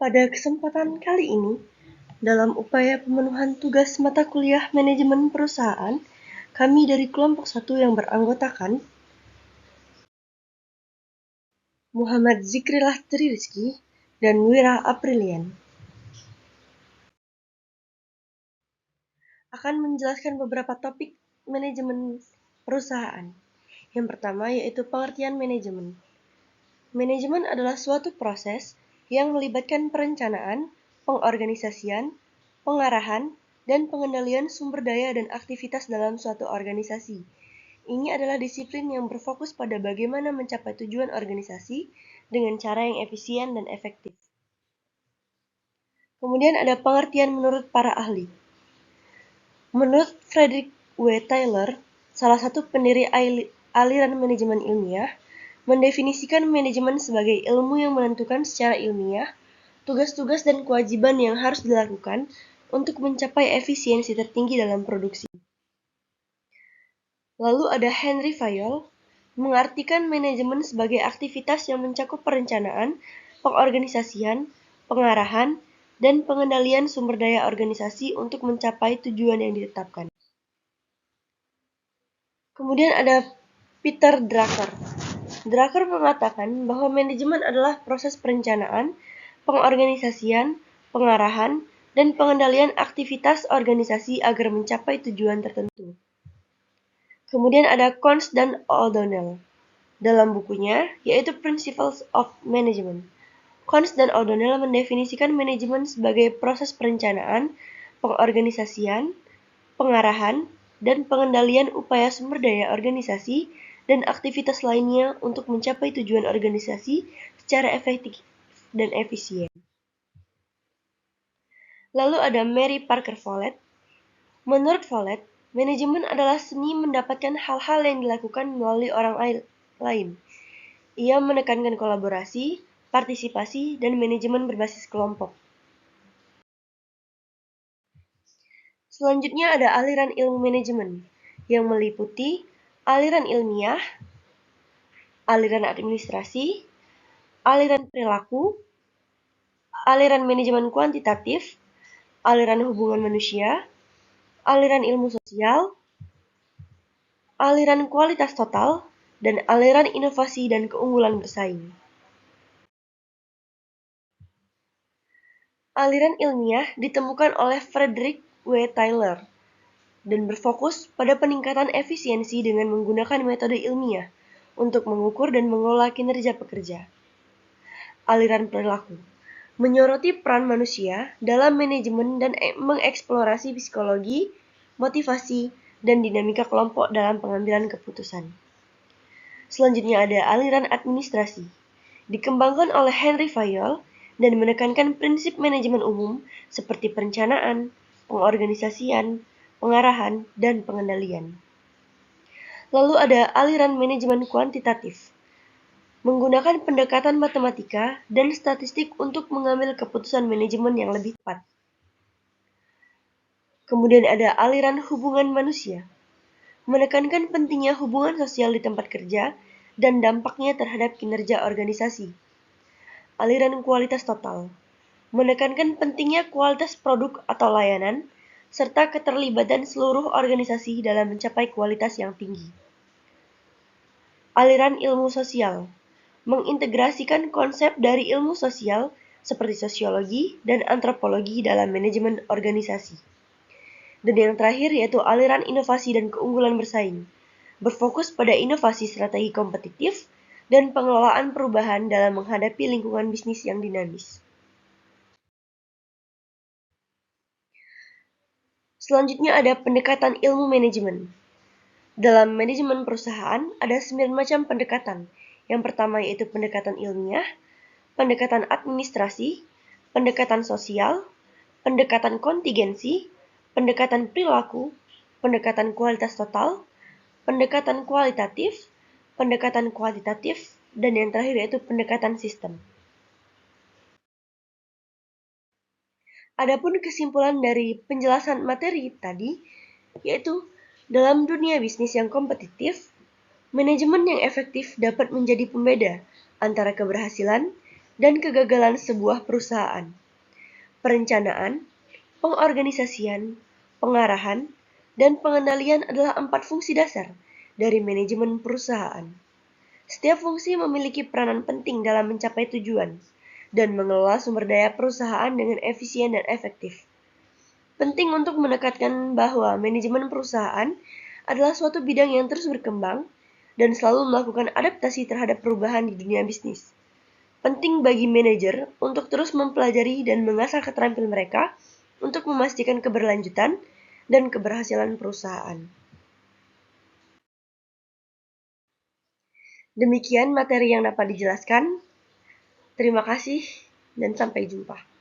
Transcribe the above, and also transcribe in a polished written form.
Pada kesempatan kali ini, dalam upaya pemenuhan tugas mata kuliah manajemen perusahaan, kami dari kelompok 1 yang beranggotakan Muhammad Zikrillah Tririzky dan Wira Aprilian akan menjelaskan beberapa topik manajemen perusahaan. Yang pertama yaitu pengertian manajemen. Manajemen adalah suatu proses yang melibatkan perencanaan, pengorganisasian, pengarahan, dan pengendalian sumber daya dan aktivitas dalam suatu organisasi. Ini adalah disiplin yang berfokus pada bagaimana mencapai tujuan organisasi dengan cara yang efisien dan efektif. Kemudian ada pengertian menurut para ahli. Menurut Frederick W. Taylor, salah satu pendiri aliran manajemen ilmiah, mendefinisikan manajemen sebagai ilmu yang menentukan secara ilmiah tugas-tugas dan kewajiban yang harus dilakukan untuk mencapai efisiensi tertinggi dalam produksi. Lalu ada Henry Fayol, mengartikan manajemen sebagai aktivitas yang mencakup perencanaan, pengorganisasian, pengarahan, dan pengendalian sumber daya organisasi untuk mencapai tujuan yang ditetapkan. Kemudian ada Peter Drucker. Drucker mengatakan bahwa manajemen adalah proses perencanaan, pengorganisasian, pengarahan, dan pengendalian aktivitas organisasi agar mencapai tujuan tertentu. Kemudian ada Cons dan O'Donnell dalam bukunya, yaitu Principles of Management. Cons dan O'Donnell mendefinisikan manajemen sebagai proses perencanaan, pengorganisasian, pengarahan, dan pengendalian upaya sumber daya organisasi dan aktivitas lainnya untuk mencapai tujuan organisasi secara efektif dan efisien. Lalu ada Mary Parker Follett. Menurut Follett, manajemen adalah seni mendapatkan hal-hal yang dilakukan melalui orang lain. Ia menekankan kolaborasi, partisipasi, dan manajemen berbasis kelompok. Selanjutnya ada aliran ilmu manajemen, yang meliputi aliran ilmiah, aliran administrasi, aliran perilaku, aliran manajemen kuantitatif, aliran hubungan manusia, aliran ilmu sosial, aliran kualitas total, dan aliran inovasi dan keunggulan bersaing. Aliran ilmiah ditemukan oleh Frederick W. Taylor dan berfokus pada peningkatan efisiensi dengan menggunakan metode ilmiah untuk mengukur dan mengelola kinerja pekerja. Aliran perilaku menyoroti peran manusia dalam manajemen dan mengeksplorasi psikologi, motivasi, dan dinamika kelompok dalam pengambilan keputusan. Selanjutnya ada aliran administrasi, dikembangkan oleh Henry Fayol dan menekankan prinsip manajemen umum seperti perencanaan, pengorganisasian, pengarahan, dan pengendalian. Lalu ada aliran manajemen kuantitatif, menggunakan pendekatan matematika dan statistik untuk mengambil keputusan manajemen yang lebih tepat. Kemudian ada aliran hubungan manusia, menekankan pentingnya hubungan sosial di tempat kerja dan dampaknya terhadap kinerja organisasi. Aliran kualitas total, menekankan pentingnya kualitas produk atau layanan, serta keterlibatan seluruh organisasi dalam mencapai kualitas yang tinggi. Aliran ilmu sosial, mengintegrasikan konsep dari ilmu sosial seperti sosiologi dan antropologi dalam manajemen organisasi. Dan yang terakhir yaitu aliran inovasi dan keunggulan bersaing, berfokus pada inovasi strategi kompetitif dan pengelolaan perubahan dalam menghadapi lingkungan bisnis yang dinamis. Selanjutnya ada pendekatan ilmu manajemen. Dalam manajemen perusahaan ada 9 macam pendekatan. Yang pertama yaitu pendekatan ilmiah, pendekatan administrasi, pendekatan sosial, pendekatan kontingensi, pendekatan perilaku, pendekatan kualitas total, pendekatan kualitatif, pendekatan kuantitatif, dan yang terakhir yaitu pendekatan sistem. Adapun kesimpulan dari penjelasan materi tadi, yaitu dalam dunia bisnis yang kompetitif, manajemen yang efektif dapat menjadi pembeda antara keberhasilan dan kegagalan sebuah perusahaan. Perencanaan, pengorganisasian, pengarahan, dan pengendalian adalah 4 fungsi dasar dari manajemen perusahaan. Setiap fungsi memiliki peranan penting dalam mencapai tujuan dan mengelola sumber daya perusahaan dengan efisien dan efektif. Penting untuk menekankan bahwa manajemen perusahaan adalah suatu bidang yang terus berkembang dan selalu melakukan adaptasi terhadap perubahan di dunia bisnis. Penting bagi manajer untuk terus mempelajari dan mengasah keterampilan mereka untuk memastikan keberlanjutan dan keberhasilan perusahaan. Demikian materi yang dapat dijelaskan. Terima kasih dan sampai jumpa.